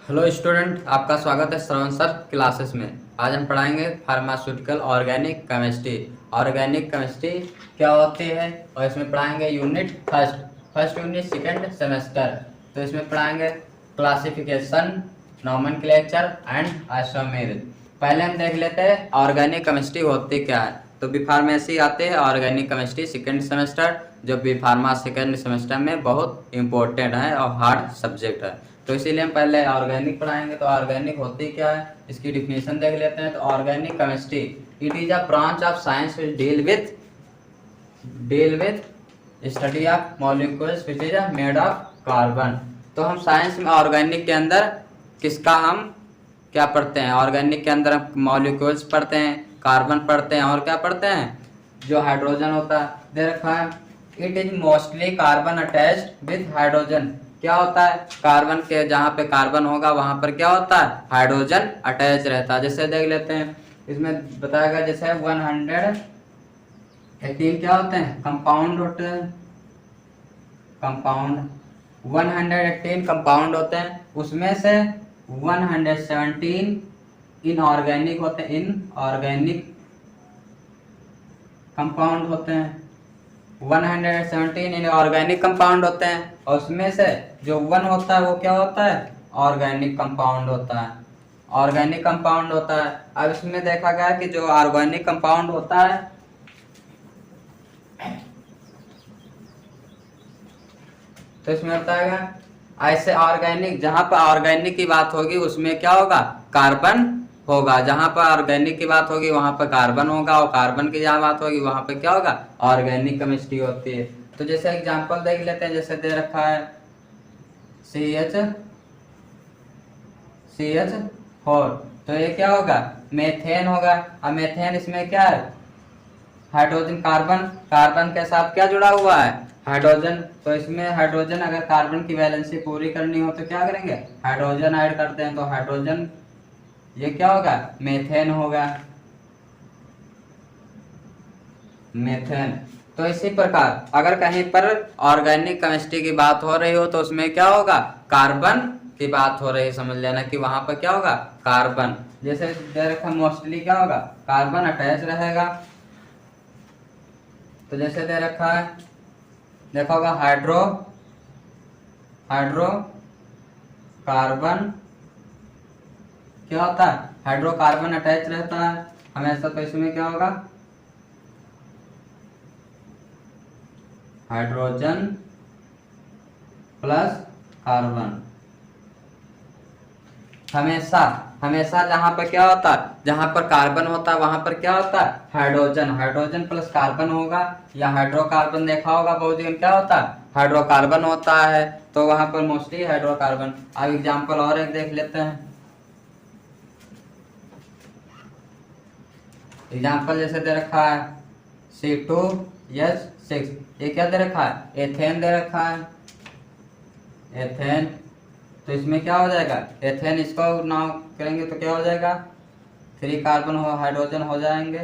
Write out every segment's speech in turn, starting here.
Hello student, आपका स्वागत है श्रवण सर क्लासेस में। आज हम पढ़ाएंगे pharmaceutical organic chemistry. Organic chemistry क्या होती है और इसमें पढ़ाएंगे unit first unit second semester. तो इसमें पढ़ाएंगे क्लासिफिकेशन, नोमेनक्लेचर एंड आइसोमेर। पहले हम देख लेते हैं ऑर्गेनिक केमिस्ट्री होती क्या है। तो बी फार्मेसी आते हैं ऑर्गेनिक केमिस्ट्री सेकंड सेमेस्टर, जो बी फार्मा सेकंड सेमेस्टर में बहुत इंपॉर्टेंट है और हार्ड सब्जेक्ट है। तो इसीलिए हम पहले ऑर्गेनिक पढ़ाएंगे। तो ऑर्गेनिक होती क्या है, इसकी डिफिनेशन देख लेते हैं। तो organic chemistry it is a branch of science which deal with study of molecules which is made of carbon. तो हम साइंस में ऑर्गेनिक के अंदर किसका हम क्या पढ़ते हैं? ऑर्गेनिक के अंदर हम मॉलिक्यूल्स पढ़ते हैं, कार्बन पढ़ते हैं और क्या पढ़ते हैं, जो हाइड्रोजन होता है। दे रखा है it is mostly carbon attached with hydrogen. क्या होता है, कार्बन के जहाँ पे कार्बन होगा वहां पर क्या होता है, हाइड्रोजन अटैच रहता है। जैसे देख लेते हैं, इसमें बताएगा जैसे 118 क्या होते हैं, कंपाउंड होते हैं। कंपाउंड 118 कंपाउंड होते हैं, उसमें से 117 इनऑर्गेनिक होते हैं, इनऑर्गेनिक कंपाउंड होते हैं। 117 इनऑर्गेनिक कंपाउंड होते हैं और उसमें से जो 1 होता है वो क्या होता है, ऑर्गेनिक कंपाउंड होता है। ऑर्गेनिक कंपाउंड होता है। अब इसमें देखा गया कि जो ऑर्गेनिक कंपाउंड होता है, तो इसमें बताएगा ऐसे ऑर्गेनिक, जहां पर ऑर्गेनिक की बात होगी उसमें क्या होगा, कार्बन होगा। जहां पर ऑर्गेनिक की बात होगी वहां पर कार्बन होगा, और कार्बन की जहां बात होगी वहां पर क्या होगा, ऑर्गेनिक केमिस्ट्री होती है। तो जैसे एग्जांपल देख लेते हैं, जैसे दे रखा है CH4, तो ये क्या होगा, मेथेन होगा। अब मेथेन इसमें क्या है, हाइड्रोजन, कार्बन के साथ क्या जुड़ा हुआ है, हाइड्रोजन। तो इसमें हाइड्रोजन, अगर कार्बन की वैलेंसी पूरी करनी हो तो क्या करेंगे, हाइड्रोजन ऐड करते हैं। तो हाइड्रोजन ये क्या होगा, मेथेन होगा, मेथेन। तो इसी प्रकार अगर कहीं पर ऑर्गेनिक केमिस्ट्री की बात हो रही हो तो उसमें क्या होगा, कार्बन की बात हो रही है, समझ लेना कि वहां पर क्या होगा, कार्बन। जैसे दे रखा मोस्टली क्या होगा, कार्बन अटैच रहेगा। तो जैसे दे रखा है, देखा होगा हाइड्रो कार्बन क्या होता है, हाइड्रोकार्बन अटैच रहता है हमेशा। तो इसमें क्या होगा, हाइड्रोजन प्लस कार्बन। हमेशा जहां पर क्या होता है, जहां पर कार्बन होता है वहां पर क्या होता है, हाइड्रोजन प्लस कार्बन होगा। या हाइड्रोकार्बन देखा होगा बहुत जगह क्या होता है, हाइड्रोकार्बन होता है। तो वहां पर मोस्टली हाइड्रोकार्बन। अब एग्जांपल और एक देख लेते हैं। एग्जांपल जैसे दे रखा है C2H6, ये क्या दे रखा है, एथेन दे रखा है, एथेन। तो इसमें क्या हो जाएगा, एथेन, इसको नाम करेंगे तो क्या हो जाएगा, 3 कार्बन हो हाइड्रोजन हो जाएंगे।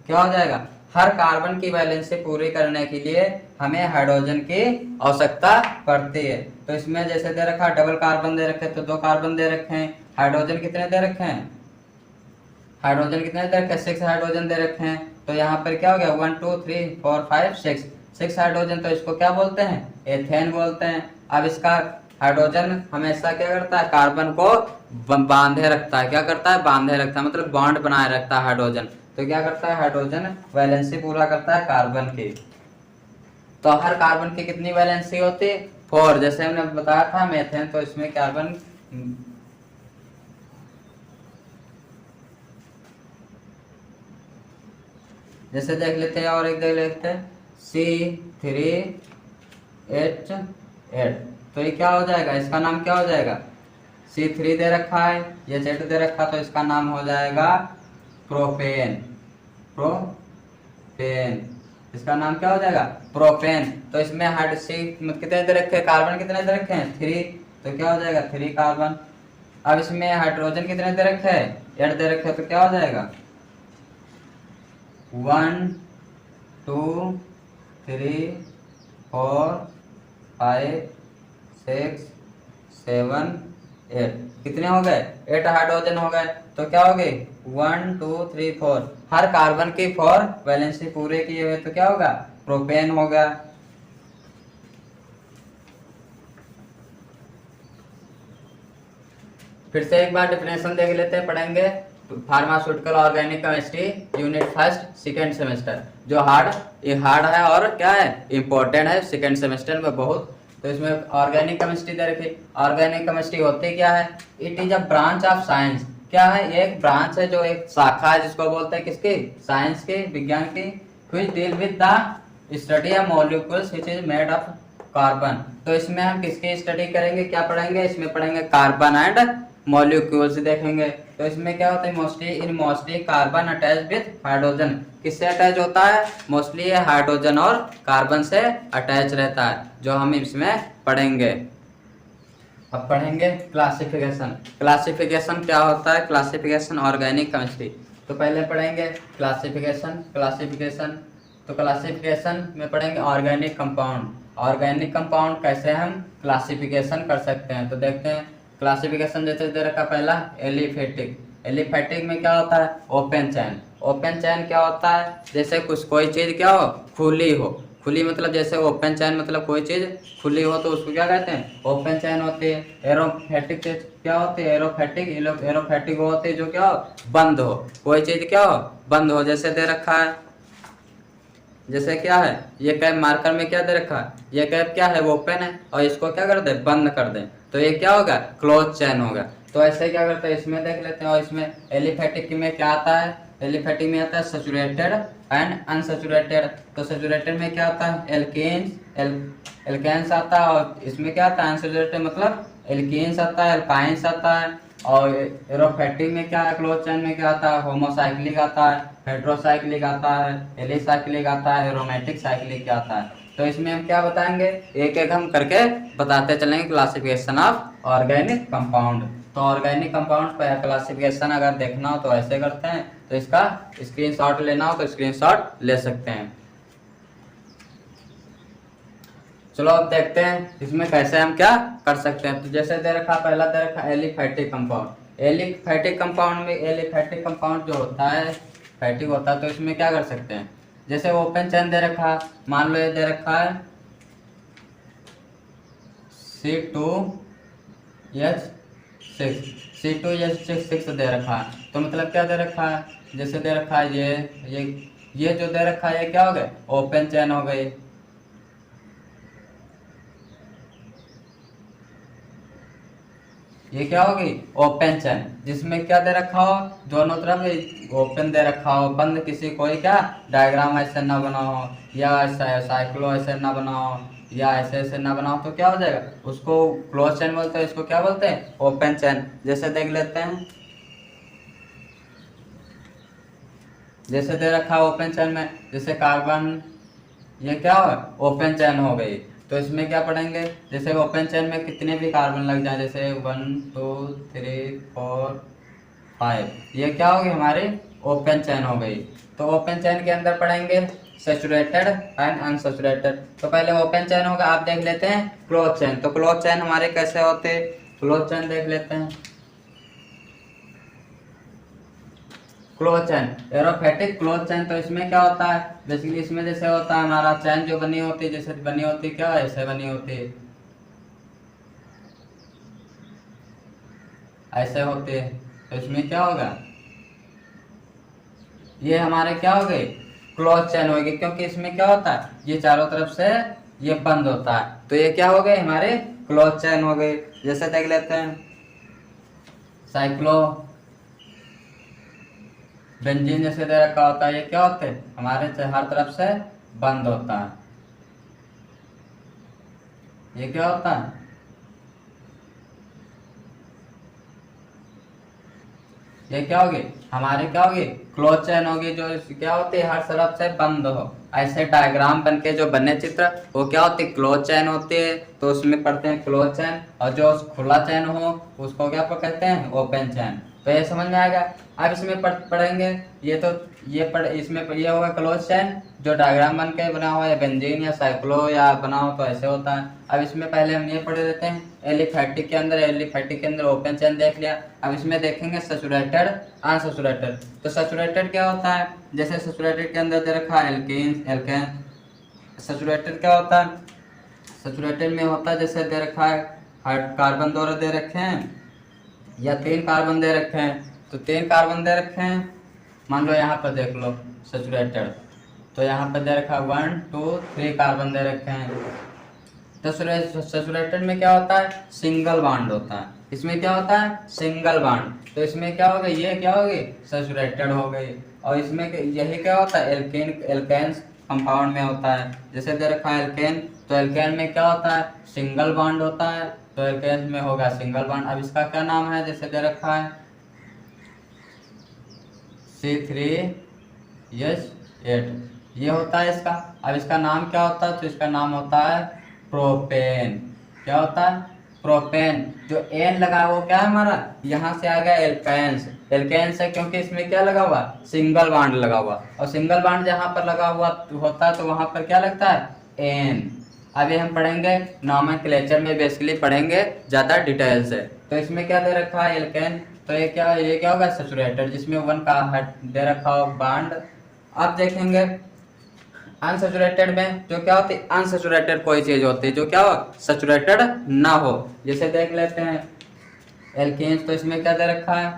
क्या हो जाएगा, हर कार्बन की वैलेंसी पूरी करने के लिए हमें हाइड्रोजन की आवश्यकता पड़ती है। तो इसमें जैसे दे रखा डबल कार्बन दे रखे, तो 2 कार्बन दे रखे हैं। हाइड्रोजन कितने दे रखे हैं, हाइड्रोजन कितने दे रखे हैं, 6 हाइड्रोजन दे रखे हैं। तो यहाँ पर क्या हो गया, 1 2 3 4 5 6 हाइड्रोजन। तो इसको क्या बोलते हैं, एथेन बोलते हैं। अब इसका हाइड्रोजन हमेशा क्या करता है, कार्बन को बांधे रखता है। क्या करता है, बांधे रखता है, मतलब बॉन्ड बनाए रखता है हाइड्रोजन। तो क्या करता है, हाइड्रोजन वैलेंसी पूरा करता है कार्बन की। तो हर कार्बन की कितनी वैलेंसी होती है, 4। जैसे हमने बताया था मेथेन, तो इसमें कार्बन जैसे देख लेते हैं, और एक देख लेते हैं C3H8। तो ये क्या हो जाएगा, इसका नाम क्या हो जाएगा, C3 दे रखा है, ये H दे रखा, तो इसका नाम हो जाएगा प्रोपेन। इसका नाम क्या हो जाएगा, प्रोपेन। तो इसमें हाइड सी कितने दे रखे, कार्बन कितने दे रखे हैं, 3। तो क्या हो जाएगा, 3 कार्बन। अब इसमें हाइड्रोजन कितने दे रखे हैं, 8 दे रखे, तो क्या हो जाएगा, 1 2 3 4 5 6 7 8, कितने हो गए? 8 हाइड्रोजन हो गए। तो क्या हो गए? 1 2 3 4, हर कार्बन की 4 वैलेंसी पूरे किए हुए, तो क्या होगा? प्रोपेन होगा। फिर से एक बार डिफिनेशन देख लेते हैं, पढ़ेंगे। Pharmaceutical organic chemistry unit first second semester, जो ये हार्ड है और क्या है, इंपॉर्टेंट है सेकेंड सेमेस्टर में बहुत। तो इसमें ऑर्गेनिक केमिस्ट्री दे रखी। ऑर्गेनिक केमिस्ट्री होती क्या है? It is a branch of science. क्या है? ये एक ब्रांच है, जो एक शाखा है, जिसको बोलते हैं किसकी? साइंस की, विज्ञान की। Which deal with the study of molecules which is made of carbon. तो इसमें हम किसकी स्टडी करेंगे, क्या पढ़ेंगे? इसमें पढ़ेंगे कार्बन एंड मॉलिक्यूल्स देखेंगे। तो इसमें क्या होता है? Mostly carbon attach with hydrogen. किससे अटैच होता है? मोस्टली ये हाइड्रोजन और कार्बन से अटैच रहता है, जो हम इसमें पढ़ेंगे। अब पढ़ेंगे क्लासिफिकेशन। क्लासिफिकेशन क्या होता है? Classification organic chemistry. तो पहले पढ़ेंगे क्लासिफिकेशन। तो क्लासिफिकेशन में पढ़ेंगे ऑर्गेनिक कंपाउंड। ऑर्गेनिक कंपाउंड कैसे हम क्लासिफिकेशन कर सकते हैं, तो देखते हैं। क्लासिफिकेशन जैसे दे रखा पहला एलिफेटिक। एलिफेटिक में क्या होता है? ओपन चैन। ओपन चैन क्या होता है? जैसे कोई चीज क्या हो, खुली हो। खुली मतलब जैसे ओपन चैन मतलब कोई चीज खुली हो, तो उसको क्या कहते हैं? ओपन चैन होती है। एरोफेटिक क्या होती है? एरोफेटिक वो होती है जो क्या हो, बंद हो। कोई चीज क्या हो, बंद हो। जैसे दे रखा है, जैसे क्या है, ये कैप मार्कर में क्या दे रखा है? ये कैप क्या है? ओपन है, और इसको क्या कर दे? बंद कर दे, तो ये क्या होगा? क्लोज चैन होगा। तो ऐसे क्या करते हैं, इसमें देख लेते हैं। और इसमें एलिफेटिक में क्या आता है? एलिफेटिक में आता है सैचुरेटेड एंड अनसैचुरेटेड। तो सैचुरेटेड में क्या आता है? एल्केन्स आता है। और इसमें क्या आता है? अनसैचुरेटेड मतलब एल्केन्स आता है, एल्काइंस आता है। और एरोफेटिक में क्या है? क्लोज चैन में क्या आता है? होमोसाइक्लिक आता है, हेट्रोसाइक्लिक आता है, एलिसाइक्लिक आता है, एरोमेटिक साइक्लिक आता है। तो इसमें हम क्या बताएंगे, एक एक हम करके बताते चलेंगे। Classification of organic compound. तो ऑर्गेनिक कंपाउंड का क्लासिफिकेशन अगर देखना हो तो ऐसे करते हैं। तो इसका स्क्रीनशॉट लेना हो तो स्क्रीनशॉट ले सकते हैं। चलो अब देखते हैं इसमें कैसे हम क्या कर सकते हैं। तो जैसे दे रखा, पहला दे रखा एलिफेटिक कंपाउंड। एलिफेटिक कंपाउंड में एलिफेटिक कंपाउंड जो होता है, फैटिक होता है, तो इसमें क्या कर सकते हैं। जैसे ओपन चैन दे रखा, मान लो ये दे रखा है C2H6 दे रखा है। तो मतलब क्या दे रखा है? जैसे दे रखा है ये जो दे रखा है, ये क्या हो गए? ओपन चैन हो गई। ये क्या होगी? ओपन चैन। जिसमें क्या दे रखा हो, दोनों तरफ ओपन दे रखा हो, बंद। किसी कोई क्या डायग्राम ऐसे ना बना हो, या साइक्लो ऐसे ना बना हो, या ऐसे ऐसे ना बनाओ, तो क्या हो जाएगा? उसको क्लोज चैन बोलते हैं। इसको क्या बोलते हैं? ओपन चैन। जैसे देख लेते हैं, जैसे दे रखा ओपन चैन में, जैसे कार्बन, ये क्या हो, ओपन चैन हो गई। तो इसमें क्या पढ़ेंगे, जैसे ओपन चैन में कितने भी कार्बन लग जाए, जैसे 1 2 3 4 5, ये क्या होगी? हमारी ओपन चैन हो गई। तो ओपन चैन के अंदर पढ़ेंगे सैचुरेटेड एंड अनसैचुरेटेड। तो पहले ओपन चैन होगा, आप देख लेते हैं क्लोज चैन। तो क्लोज चैन हमारे कैसे होते हैं? क्लोज चैन देख लेते हैं। Close chain, aliphatic close chain. तो इसमें क्या होता है? बेसिकली इसमें जैसे होता है हमारा चैन जो बनी होती है, जैसे बनी होती है, क्या ऐसे बनी होती है, ऐसे होती है। तो इसमें क्या होगा? ये हमारे क्या हो गए? क्लोज चैन होगी, क्योंकि इसमें क्या होता है? ये चारों तरफ से ये बंद होता है। तो ये क्या हो गए? हमारे क्लोज चैन हो गई। जैसे देख लेते हैं साइक्लो बेंजीन, जैसे दे रखा होता है, ये क्या होते हैं? हमारे हर तरफ से बंद होता है। ये क्या होता है? ये क्या होगी? हमारे क्या होगी? क्लोज चैन होगी, जो क्या होती है? हर तरफ से बंद हो। ऐसे डायग्राम बन के जो बने चित्र, वो क्या होती है? क्लोज चैन होती है। तो उसमें पढ़ते हैं क्लोज चैन। और जो खुला चैन हो, उसको क्या कहते हैं? ओपन चैन। तो ये समझ में आएगा। अब इसमें पढ़ेंगे इसमें ये होगा क्लोज चेन, जो डायग्राम बन के बना हुआ है बेंजीन या साइक्लो या बना हो तो ऐसे होता है। अब इसमें पहले हम ये पढ़ लेते हैं एलिफैटिक के अंदर ओपन चेन देख लिया। अब इसमें देखेंगे सैचुरेटेड अनसैचुरेटेड। तो सैचुरेटेड क्या होता है, जैसे सैचुरेटेड के अंदर दे रखा है एल्केन। सैचुरेटेड क्या होता है, सैचुरेटेड में होता है जैसे दे रखा है कार्बन दो दे रखे हैं या 3 कार्बन दे रखे हैं। तो 3 कार्बन दे रखे हैं, मान लो यहाँ पर देख लो सैचुरेटेड, तो यहाँ पर दे रखा है 1 2 3 कार्बन दे रखे हैं। तो सैचुरेटेड में क्या होता है, सिंगल बॉन्ड होता है। इसमें क्या होता है, सिंगल बॉन्ड। तो इसमें क्या होगा, ये क्या होगी, सैचुरेटेड हो गई। और इसमें यही क्या होता है, एल्केन्स कंपाउंड में होता है। जैसे दे रखा है एल्केन, तो एल्केन में क्या होता है, सिंगल बॉन्ड होता है, तो एल्केन में होगा सिंगल बॉन्ड। अब इसका क्या नाम है, जैसे दे रखा है C3H8, ये होता है इसका। अब इसका नाम क्या होता है, तो इसका नाम होता है प्रोपेन। क्या होता है, प्रोपेन। जो एन लगा वो क्या है हमारा, यहाँ से आ गया एल्केन्स। एल्केन्स है क्योंकि इसमें क्या लगा हुआ, सिंगल बॉन्ड लगा हुआ। और सिंगल बॉन्ड जहाँ पर लगा हुआ होता है तो वहां पर क्या लगता है, एन। अभी हम पढ़ेंगे नॉमेनक्लेचर में, बेसिकली पढ़ेंगे ज्यादा डिटेल से। तो इसमें क्या दे रखा है, एल्केन। तो ये क्या होगा, सैचुरेटेड, जिसमें 1 का दे रखा हो बॉन्ड। अब देखेंगे अनसैचुरेटेड में जो क्या होती है, अनसैचुरेटेड कोई चीज होती है जो क्या हो, सैचुरेटेड ना हो। जैसे देख लेते हैं एल्केन्स, तो इसमें क्या दे रखा है,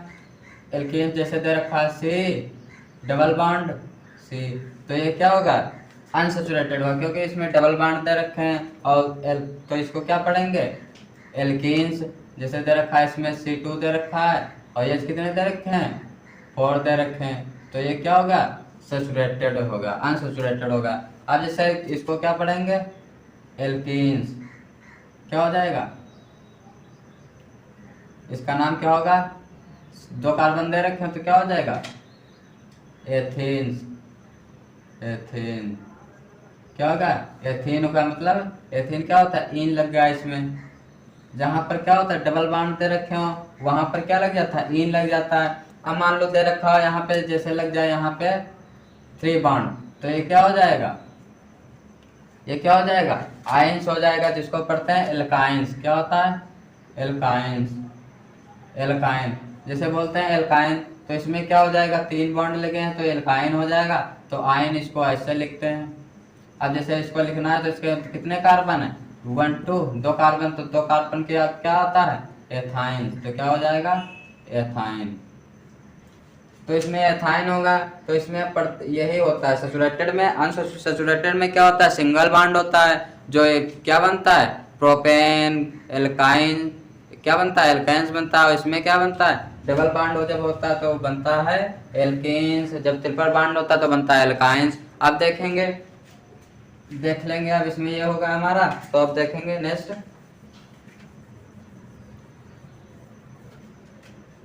एल्केन्स जैसे दे रखा है C डबल बॉन्ड C, तो ये क्या होगा, अनसैचुरेटेड होगा क्योंकि इसमें डबल बॉन्ड दे रखे हैं। और तो इसको क्या पढ़ेंगे, एल्केन्स। जैसे दे रखा है इसमें C2 दे रखा है और ये कितने दे रखे हैं, 4 दे रखे हैं, तो ये क्या होगा, सैचुरेटेड होगा, अनसैचुरेटेड होगा। अब जैसे इसको क्या पढ़ेंगे, एल्कीन्स, क्या हो जाएगा, इसका नाम क्या होगा, 2 कार्बन दे रखे हैं तो क्या हो जाएगा, एथीन्स। एथीन क्या होगा, एथीन का मतलब, एथीन क्या होता है, इन लग गया इसमें। जहां पर क्या होता है डबल बॉन्ड दे रखे हो वहां पर क्या लग जाता है, इन लग जाता है। अब मान लो दे रखा हो यहाँ पे, जैसे लग जाए यहाँ पे 3 बॉन्ड, तो ये क्या हो जाएगा, ये क्या हो जाएगा, आयंस हो जाएगा, जिसको पढ़ते हैं एल्काइंस। क्या होता है, एल्काइंस, एल्काइन। जैसे बोलते हैं एल्काइन, तो इसमें क्या हो जाएगा, 3 बॉन्ड लगे हैं तो एल्काइन हो जाएगा। तो आयन इसको ऐसे लिखते हैं। अब जैसे इसको लिखना है तो इसके कितने कार्बन है, 1 2 2 कार्बन, तो 2 कार्बन के क्या आता है, एथाइन, तो क्या हो जाएगा, एथाइन। तो इसमें एथाइन होगा। तो इसमें यही होता है सैचुरेटेड में। अनसैचुरेटेड में क्या होता है, सिंगल बॉन्ड होता है, जो क्या बनता है, प्रोपेन, एल्काइन, क्या बनता है, एल्काइंस बनता है। इसमें क्या बनता है, डबल बॉन्ड हो जब होता है तो बनता है एल्केन्स, जब ट्रिपल बॉन्ड होता है तो बनता है एल्काइंस। अब देखेंगे, देख लेंगे। अब इसमें ये होगा हमारा, तो अब देखेंगे नेक्स्ट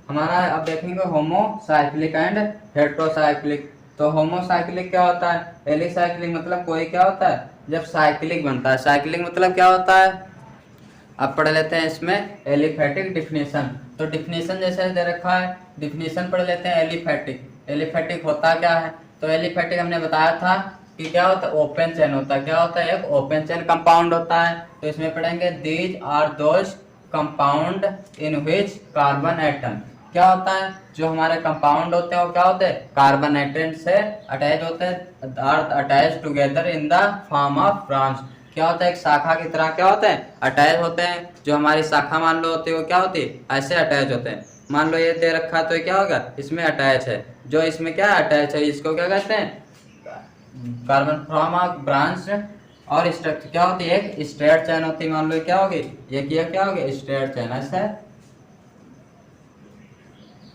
हमारा, अब देखेंगे होमोसाइक्लिक एंड हेट्रोसाइक्लिक। तो होमोसाइक्लिक क्या होता है, एलिसाइक्लिक मतलब कोई क्या होता है जब साइक्लिक बनता है। साइक्लिक मतलब क्या होता है, अब पढ़ लेते हैं इसमें एलिफैटिक डिफिनेशन। तो डिफिनेशन जैसे दे रखा है, डिफिनेशन पढ़ लेते हैं एलिफैटिक। एलिफैटिक होता क्या है, तो एलिफैटिक हमने बताया था कि क्या होता है, ओपन चेन होता है। क्या होता है, एक ओपन चेन कंपाउंड होता है। तो इसमें पढ़ेंगे these are those compound in which carbon atom, क्या होता है, जो हमारे कंपाउंड होते हैं वो क्या होते हैं, कार्बन एटम से अटैच होते हैं, are attach together in the form of branch. क्या होता है, एक शाखा की तरह क्या होते हैं, अटैच होते हैं। जो हमारी शाखा मान लो होती है वो क्या होती है, ऐसे अटैच होते हैं। मान लो ये दे रखा तो क्या होगा, इसमें अटैच है, जो इसमें क्या अटैच है, इसको क्या कहते हैं, कार्बन फ्रॉम ऑफ ब्रांच। और स्ट्रक्चर क्या होती है, एक स्ट्रेट चेन होती है। मान लो क्या होगी, ये क्या होगी, स्ट्रेट चेन। ऐसा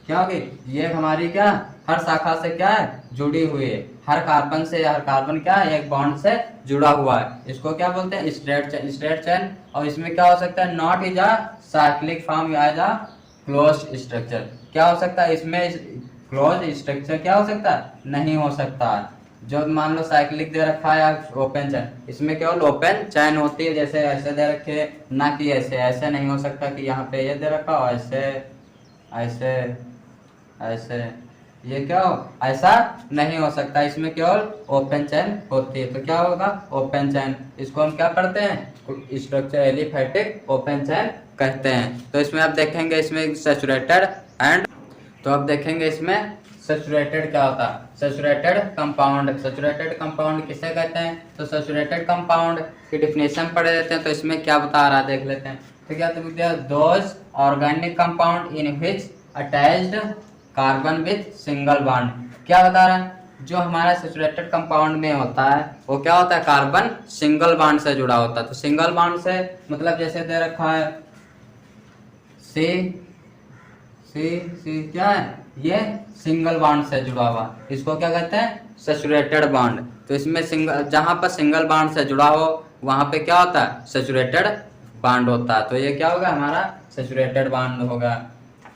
क्या होगी, ये हमारी क्या हर शाखा से क्या है, जुड़ी हुई है। हर कार्बन से, हर कार्बन क्या है, एक बॉन्ड से जुड़ा हुआ है। इसको क्या बोलते हैं, स्ट्रेट चेन, स्ट्रेट चेन। और इसमें क्या हो सकता है, not is a cyclic form, as a closed structure. क्या हो सकता है, इसमें क्लोज्ड स्ट्रक्चर क्या हो सकता है, नहीं हो सकता। जो मान लो साइक्लिक दे रखा है ओपन चेन, इसमें केवल ओपन चेन होती है, जैसे ऐसे दे रखे, ना कि ऐसे। ऐसे नहीं हो सकता कि यहाँ पे ये दे रखा हो, ऐसे ऐसे, ऐसे, ये क्या हो, ऐसा नहीं हो सकता, इसमें केवल ओपन चैन होती है। तो क्या होगा, ओपन चैन, इसको हम क्या पढ़ते हैं, स्ट्रक्चर एलिफैटिक ओपन चैन कहते हैं। तो इसमें आप देखेंगे इसमें सैचुरेटेड एंड, तो अब देखेंगे इसमें सैचुरेटेड क्या होता है, सैचुरेटेड कंपाउंड। सैचुरेटेड कंपाउंड किसे कहते हैं, तो सैचुरेटेड कंपाउंड की डिफिनेशन पढ़ लेते हैं। तो इसमें क्या बता रहा है देख लेते हैं। तो क्या तो those organic compound in which attached carbon with single bond. क्या बता रहा है, जो हमारा सैचुरेटेड कंपाउंड में होता है वो क्या होता है, कार्बन सिंगल बॉन्ड से जुड़ा होता है। तो सिंगल बॉन्ड से मतलब जैसे दे रखा है सी सी क्या है, ये सिंगल बॉन्ड से जुड़ा हुआ, इसको क्या कहते हैं, सैचुरेटेड बॉन्ड। तो इसमें सिंगल, जहां पर सिंगल बॉन्ड से जुड़ा हो वहां पे क्या होता है, सैचुरेटेड बॉन्ड होता है। तो ये क्या होगा, हमारा सैचुरेटेड बॉन्ड होगा।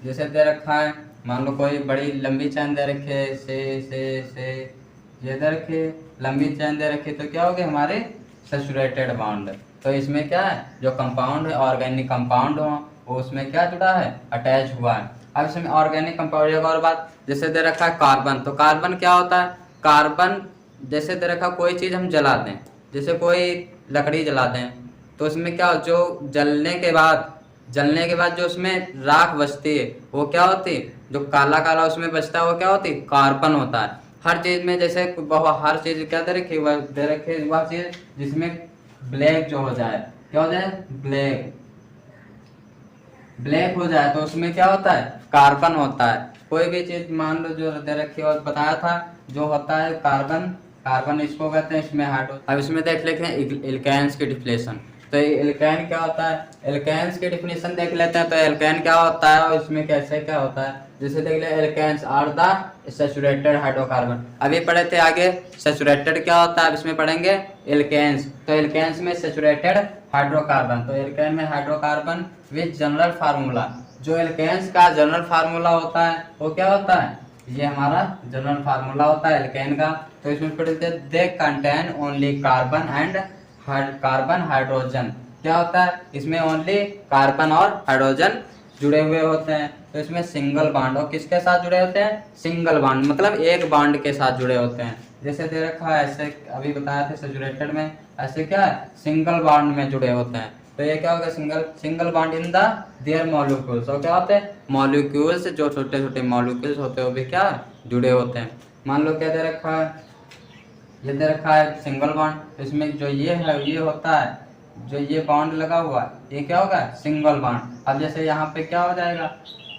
जैसे दे रखा है, मान लो कोई बड़ी लंबी चैन दे रखी है, से ये दे रखी है, लंबी चैन दे रखी है, तो क्या होगी, हमारे सैचुरेटेड बॉन्ड। तो इसमें क्या है, जो कंपाउंड है ऑर्गेनिक कंपाउंड हो वो उसमें क्या जुड़ा है, अटैच हुआ है। अब इसमें ऑर्गेनिक कंपाउंड एक और बात, जैसे दे रखा है कार्बन, तो कार्बन क्या होता है, कार्बन जैसे दे रखा कोई चीज़ हम जला दें, जैसे कोई लकड़ी जला दें, तो उसमें क्या, जो जलने के बाद जो उसमें राख बचती है वो क्या होती है, जो काला काला उसमें बचता है वो क्या होती है, कार्बन होता है। हर चीज में जैसे हर चीज क्या दे रखी, वह चीज जिसमें ब्लैक जो हो जाए, क्या हो जाए, ब्लैक हो जाए, तो उसमें क्या होता है, कार्बन होता है। कोई भी चीज मान लो जो दे रखी है और बताया था, जो होता है कार्बन इसको कहते हैं, इसमें हाइड्रो। अब इसमें देख लेते हैं एल्केन्स की डिफिनेशन। तो एल्केन क्या होता है, एल्केन्स की डिफिनेशन देख लेते हैं। तो एल्केन क्या होता है और इसमें कैसे क्या होता है, जैसे देख ले, alkanes are the saturated hydrocarbon. अभी पढ़े थे आगे सैचुरेटेड क्या होता है, अब इसमें पढ़ेंगे एल्केन्स। तो एल्केन्स में सैचुरेटेड हाइड्रोकार्बन, तो एल्केन में हाइड्रोकार्बन विथ जनरल फार्मूला। जो एल्केन्स का जनरल फार्मूला होता है वो क्या होता है, ये हमारा जनरल फार्मूला होता है एल्केन का। तो इसमें पढ़ते हैं, they contain only carbon and carbon hydrogen. क्या होता है, इसमें ओनली कार्बन और हाइड्रोजन जुड़े हुए होते हैं। तो इसमें सिंगल बॉन्ड, और किसके साथ जुड़े होते हैं, सिंगल बॉन्ड, मतलब एक बॉन्ड के साथ जुड़े होते हैं। जैसे दे रखा है ऐसे, अभी बताया था सैचुरेटेड में ऐसे क्या है, सिंगल बॉन्ड में जुड़े होते हैं। तो ये क्या होगा, single bond in the their molecules. और क्या होते हैं, मॉलिक्यूल्स, जो छोटे छोटे मॉलिक्यूल्स होते हैं वो भी क्या जुड़े होते हैं। मान लो क्या दे रखा है, ये दे रखा है सिंगल बॉन्ड, इसमें जो ये है ये होता है, जो ये बॉन्ड लगा हुआ है ये क्या होगा, सिंगल बॉन्ड। अब जैसे यहाँ पे क्या हो जाएगा,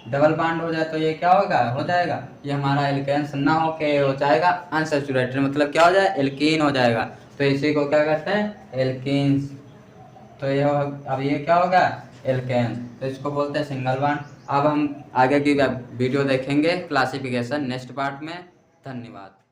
डबल बॉन्ड हो जाए तो ये क्या होगा, हो जाएगा, ये हमारा एल्केन्स ना होके हो जाएगा अनसैचुरेटेड, मतलब क्या हो जाए, एल्कीन हो जाएगा। तो इसी को क्या कहते हैं, एल्कीन्स। तो ये अब ये क्या होगा, एल्केन्स, तो इसको बोलते हैं सिंगल बॉन्ड। अब हम आगे की वीडियो देखेंगे क्लासिफिकेशन नेक्स्ट पार्ट में। धन्यवाद।